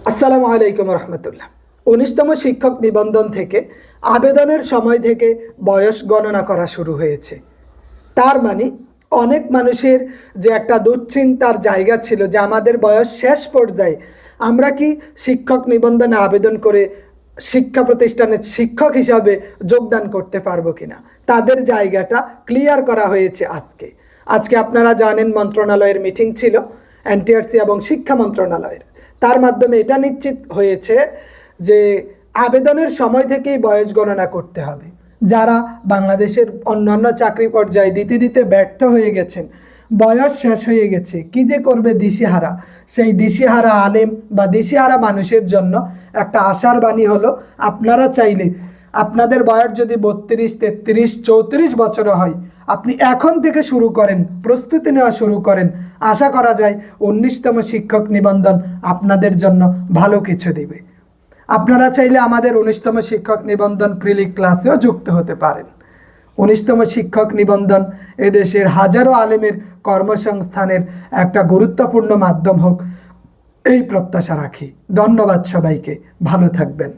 আসসালামু আলাইকুম রহমতুল্লাহ। ১৯তম শিক্ষক নিবন্ধন থেকে আবেদনের সময় থেকে বয়স গণনা করা শুরু হয়েছে। তার মানে অনেক মানুষের যে একটা দুশ্চিন্তার জায়গা ছিল যে আমাদের বয়স শেষ পর্যায়ে আমরা কি শিক্ষক নিবন্ধনে আবেদন করে শিক্ষা প্রতিষ্ঠানে শিক্ষক হিসাবে যোগদান করতে পারবো কিনা, তাদের জায়গাটা ক্লিয়ার করা হয়েছে আজকে আপনারা জানেন মন্ত্রণালয়ের মিটিং ছিল, এনটিআরসি এবং শিক্ষা মন্ত্রণালয়ের। তার মাধ্যমে এটা নিশ্চিত হয়েছে যে আবেদনের সময় থেকেই বয়স গণনা করতে হবে। যারা বাংলাদেশের অন্যান্য চাকরি পর্যায়ে দিতে দিতে ব্যর্থ হয়ে গেছেন, বয়স শেষ হয়ে গেছে, কি যে করবে দিশেহারা, সেই দিশেহারা আলেম বা দিশেহারা মানুষের জন্য একটা আশার বাণী হলো, আপনারা চাইলে আপনাদের বয়স যদি 32, 33, 34 বছর হয়, আপনি এখন থেকে শুরু করেন, প্রস্তুতি নেওয়া শুরু করেন। আশা করা যায় ১৯তম শিক্ষক নিবন্ধন আপনাদের জন্য ভালো কিছু দিবে। আপনারা চাইলে আমাদের ১৯তম শিক্ষক নিবন্ধন প্রিলি ক্লাসেও যুক্ত হতে পারেন। ১৯তম শিক্ষক নিবন্ধন এদেশের হাজারো আলেমের কর্মসংস্থানের একটা গুরুত্বপূর্ণ মাধ্যম হোক, এই প্রত্যাশা রাখি। ধন্যবাদ সবাইকে, ভালো থাকবেন।